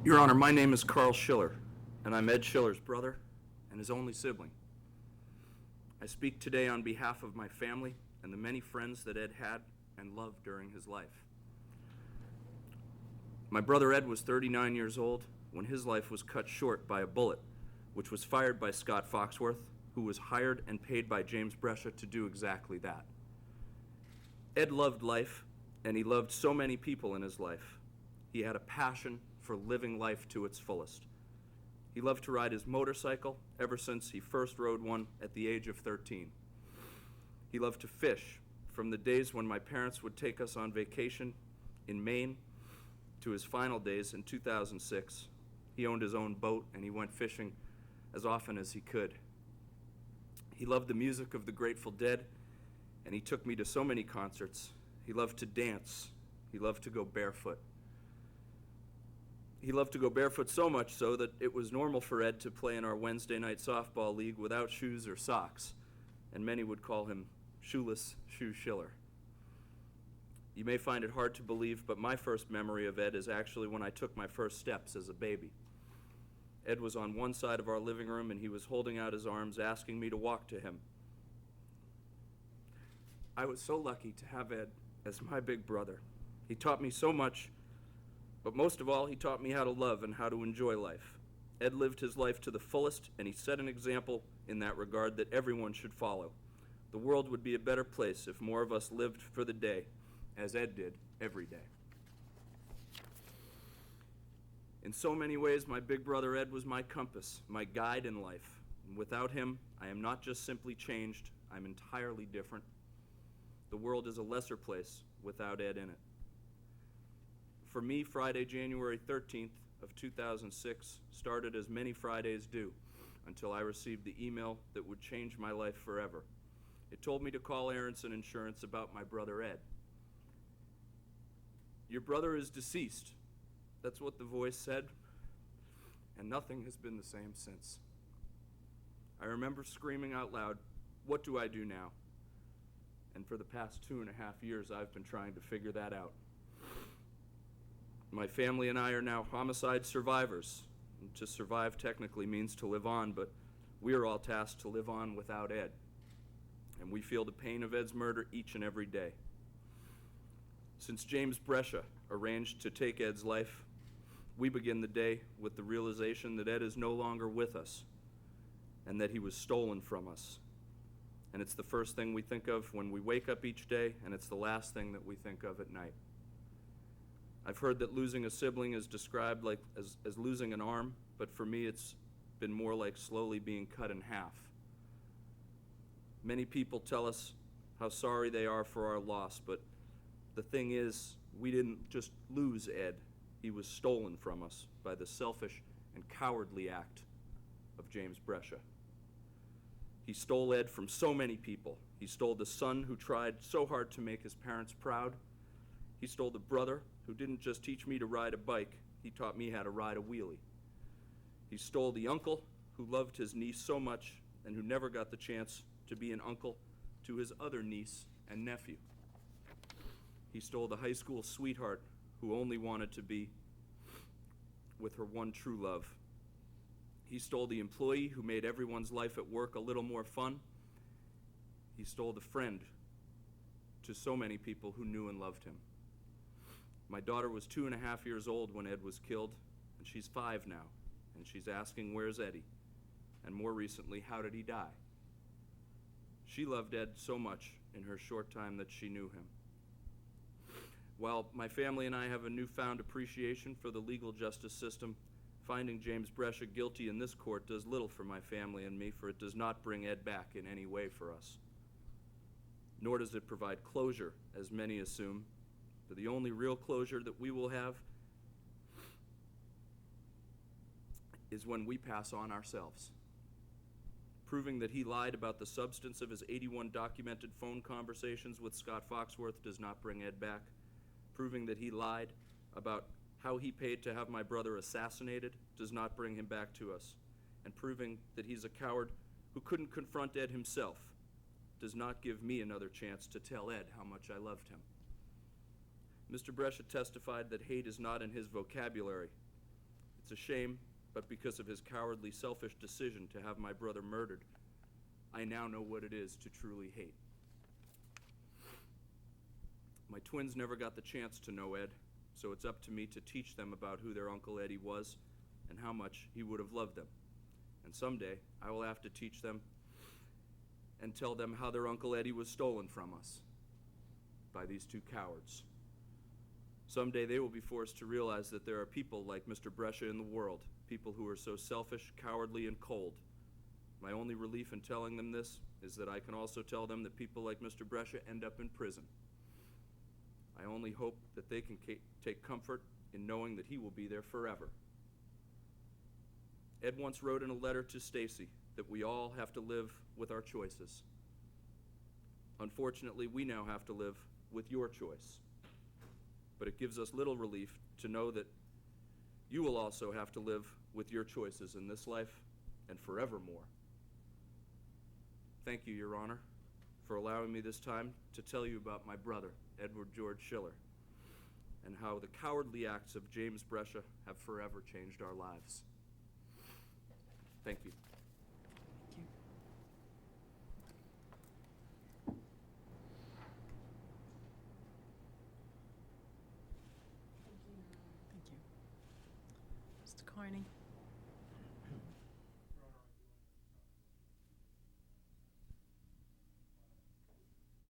Your Honor, my name is Carl Schiller, and I'm Ed Schiller's brother and his only sibling. I speak today on behalf of my family and the many friends that Ed had and loved during his life. My brother Ed was 39 years old when his life was cut short by a bullet, which was fired by Scott Foxworth, who was hired and paid by James Brescia to do exactly that. Ed loved life, and he loved so many people in his life. He had a passion for living life to its fullest. He loved to ride his motorcycle ever since he first rode one at the age of 13. He loved to fish from the days when my parents would take us on vacation in Maine to his final days in 2006. He owned his own boat and he went fishing as often as he could. He loved the music of the Grateful Dead, and he took me to so many concerts. He loved to dance. He loved to go barefoot. He loved to go barefoot so much so that it was normal for Ed to play in our Wednesday night softball league without shoes or socks, and many would call him Shoeless Shoe Schiller. You may find it hard to believe, but my first memory of Ed is actually when I took my first steps as a baby. Ed was on one side of our living room, and he was holding out his arms, asking me to walk to him. I was so lucky to have Ed as my big brother. He taught me so much, but most of all, he taught me how to love and how to enjoy life. Ed lived his life to the fullest, and he set an example in that regard that everyone should follow. The world would be a better place if more of us lived for the day, as Ed did every day. In so many ways, my big brother Ed was my compass, my guide in life. And without him, I am not just simply changed, I'm entirely different. The world is a lesser place without Ed in it. For me, Friday, January 13th of 2006 started as many Fridays do until I received the email that would change my life forever. It told me to call Aronson Insurance about my brother Ed. Your brother is deceased. That's what the voice said, and nothing has been the same since. I remember screaming out loud, "What do I do now?" And for the past 2.5 years, I've been trying to figure that out. My family and I are now homicide survivors. And to survive technically means to live on, but we are all tasked to live on without Ed. And we feel the pain of Ed's murder each and every day. Since James Brescia arranged to take Ed's life, we begin the day with the realization that Ed is no longer with us and that he was stolen from us. And it's the first thing we think of when we wake up each day, and it's the last thing that we think of at night. I've heard that losing a sibling is described like as losing an arm, but for me it's been more like slowly being cut in half. Many people tell us how sorry they are for our loss, but the thing is, we didn't just lose Ed. He was stolen from us by the selfish and cowardly act of James Brescia. He stole Ed from so many people. He stole the son who tried so hard to make his parents proud. He stole the brother who didn't just teach me to ride a bike, he taught me how to ride a wheelie. He stole the uncle who loved his niece so much and who never got the chance to be an uncle to his other niece and nephew. He stole the high school sweetheart who only wanted to be with her one true love. He stole the employee who made everyone's life at work a little more fun. He stole the friend to so many people who knew and loved him. My daughter was 2.5 years old when Ed was killed, and she's 5 now, and she's asking, "Where's Eddie?" And more recently, how did he die? She loved Ed so much in her short time that she knew him. While my family and I have a newfound appreciation for the legal justice system, finding James Brescia guilty in this court does little for my family and me, for it does not bring Ed back in any way for us. Nor does it provide closure, as many assume. But the only real closure that we will have is when we pass on ourselves. Proving that he lied about the substance of his 81 documented phone conversations with Scott Foxworth does not bring Ed back. Proving that he lied about how he paid to have my brother assassinated does not bring him back to us. And proving that he's a coward who couldn't confront Ed himself does not give me another chance to tell Ed how much I loved him. Mr. Brescia testified that hate is not in his vocabulary. It's a shame, but because of his cowardly, selfish decision to have my brother murdered, I now know what it is to truly hate. My twins never got the chance to know Ed, so it's up to me to teach them about who their Uncle Eddie was and how much he would have loved them. And someday, I will have to teach them and tell them how their Uncle Eddie was stolen from us by these two cowards. Someday they will be forced to realize that there are people like Mr. Brescia in the world, people who are so selfish, cowardly, and cold. My only relief in telling them this is that I can also tell them that people like Mr. Brescia end up in prison. I only hope that they can take comfort in knowing that he will be there forever. Ed once wrote in a letter to Stacy that we all have to live with our choices. Unfortunately, we now have to live with your choice. But it gives us little relief to know that you will also have to live with your choices in this life and forevermore. Thank you, Your Honor, for allowing me this time to tell you about my brother, Edward George Schiller, and how the cowardly acts of James Brescia have forever changed our lives. Thank you. Thank you. Mr. Carney.